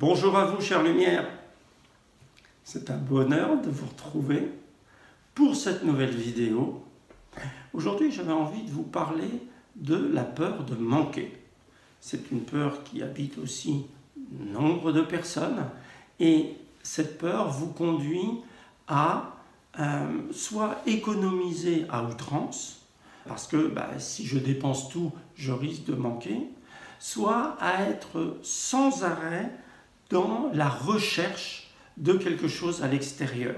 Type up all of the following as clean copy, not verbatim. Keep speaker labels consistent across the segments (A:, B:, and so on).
A: Bonjour à vous, chère lumière. C'est un bonheur de vous retrouver pour cette nouvelle vidéo. Aujourd'hui, j'avais envie de vous parler de la peur de manquer. C'est une peur qui habite aussi nombre de personnes et cette peur vous conduit à soit économiser à outrance, parce que si je dépense tout, je risque de manquer, soit à être sans arrêt dans la recherche de quelque chose à l'extérieur.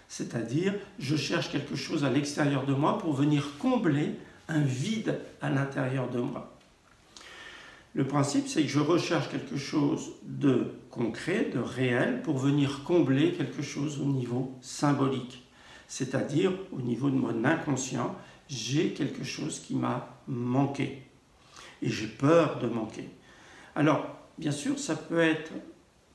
A: C'est-à-dire, je cherche quelque chose à l'extérieur de moi pour venir combler un vide à l'intérieur de moi. Le principe, c'est que je recherche quelque chose de concret, de réel, pour venir combler quelque chose au niveau symbolique. C'est-à-dire, au niveau de mon inconscient, j'ai quelque chose qui m'a manqué. Et j'ai peur de manquer. Alors, bien sûr, ça peut être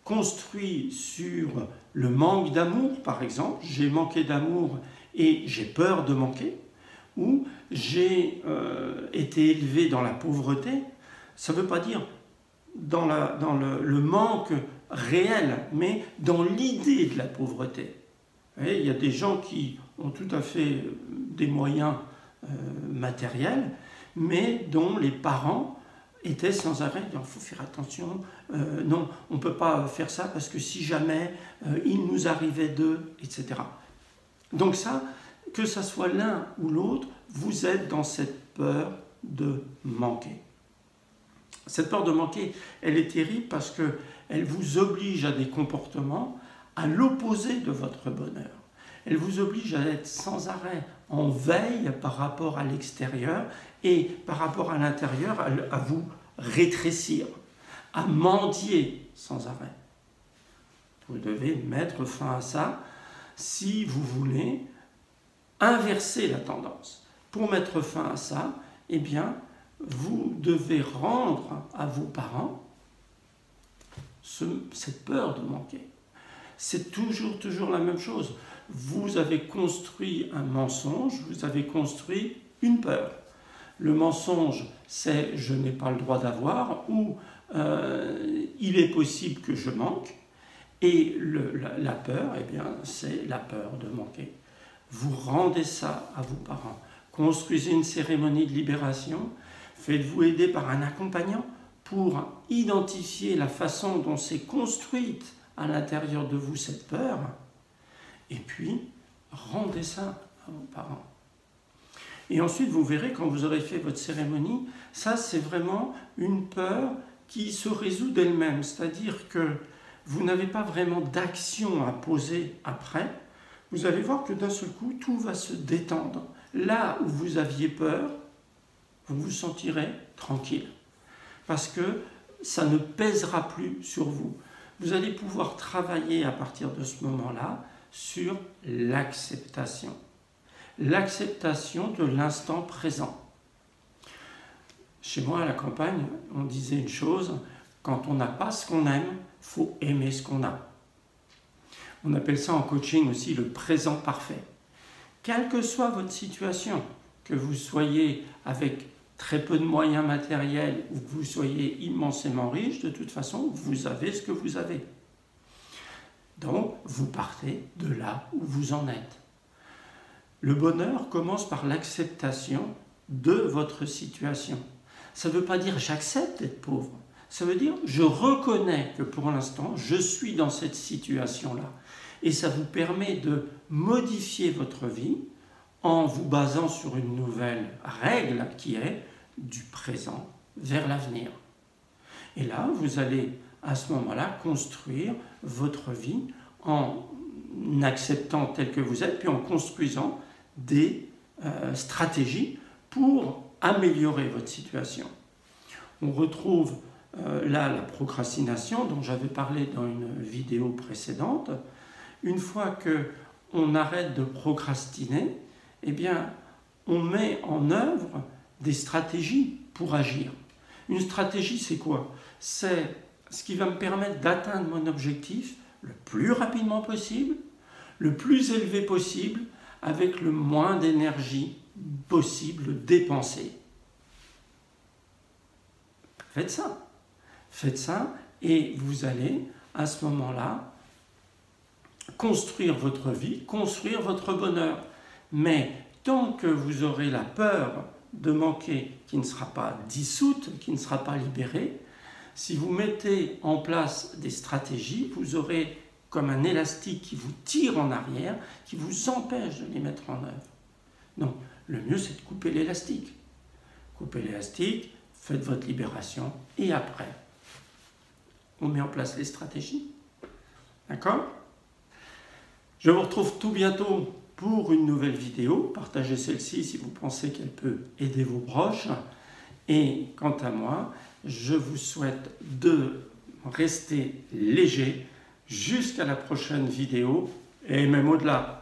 A: construit sur le manque d'amour, par exemple. J'ai manqué d'amour et j'ai peur de manquer. Ou j'ai été élevé dans la pauvreté. Ça ne veut pas dire dans le manque réel, mais dans l'idée de la pauvreté. Vous voyez, il y a des gens qui ont tout à fait des moyens matériels, mais dont les parents étaient sans arrêt, il faut faire attention, non, on ne peut pas faire ça parce que si jamais il nous arrivait d'eux, etc. Donc ça, que ça soit l'un ou l'autre, vous êtes dans cette peur de manquer. Cette peur de manquer, elle est terrible parce qu'elle vous oblige à des comportements à l'opposé de votre bonheur. Elle vous oblige à être sans arrêt en veille par rapport à l'extérieur et par rapport à l'intérieur à vous rétrécir, à mendier sans arrêt. Vous devez mettre fin à ça si vous voulez inverser la tendance. Pour mettre fin à ça, eh bien, vous devez rendre à vos parents cette peur de manquer. C'est toujours la même chose. Vous avez construit un mensonge, vous avez construit une peur. Le mensonge, c'est « je n'ai pas le droit d'avoir » ou « il est possible que je manque ». Et la peur, eh bien, c'est la peur de manquer. Vous rendez ça à vos parents. Construisez une cérémonie de libération. Faites-vous aider par un accompagnant pour identifier la façon dont s'est construite à l'intérieur de vous cette peur. Et puis, rendez ça à vos parents. Et ensuite, vous verrez, quand vous aurez fait votre cérémonie, ça, c'est vraiment une peur qui se résout d'elle-même. C'est-à-dire que vous n'avez pas vraiment d'action à poser après. Vous allez voir que d'un seul coup, tout va se détendre. Là où vous aviez peur, vous vous sentirez tranquille. Parce que ça ne pèsera plus sur vous. Vous allez pouvoir travailler à partir de ce moment-là sur l'acceptation. L'acceptation de l'instant présent. Chez moi, à la campagne, on disait une chose, quand on n'a pas ce qu'on aime, il faut aimer ce qu'on a. On appelle ça en coaching aussi le présent parfait. Quelle que soit votre situation, que vous soyez avec très peu de moyens matériels ou que vous soyez immensément riche, de toute façon, vous avez ce que vous avez. Donc, vous partez de là où vous en êtes. Le bonheur commence par l'acceptation de votre situation. Ça ne veut pas dire « j'accepte d'être pauvre ». Ça veut dire « je reconnais que pour l'instant, je suis dans cette situation-là ». Et ça vous permet de modifier votre vie en vous basant sur une nouvelle règle qui est du présent vers l'avenir. Et là, vous allez à ce moment-là construire votre vie en acceptant tel que vous êtes, puis en construisant des stratégies pour améliorer votre situation. On retrouve là la procrastination dont j'avais parlé dans une vidéo précédente. Une fois qu'on arrête de procrastiner, eh bien, on met en œuvre des stratégies pour agir. Une stratégie, c'est quoi? C'est ce qui va me permettre d'atteindre mon objectif le plus rapidement possible, le plus élevé possible, avec le moins d'énergie possible dépensée. Faites ça. Faites ça Et vous allez, à ce moment-là, construire votre vie, construire votre bonheur. Mais tant que vous aurez la peur de manquer, qui ne sera pas dissoute, qui ne sera pas libérée, si vous mettez en place des stratégies, vous aurez comme un élastique qui vous tire en arrière, qui vous empêche de les mettre en œuvre. Donc, le mieux, c'est de couper l'élastique. Coupez l'élastique, faites votre libération, et après, on met en place les stratégies. D'accord ? Je vous retrouve tout bientôt pour une nouvelle vidéo. Partagez celle-ci si vous pensez qu'elle peut aider vos proches. Et quant à moi, je vous souhaite de rester léger jusqu'à la prochaine vidéo et même au-delà.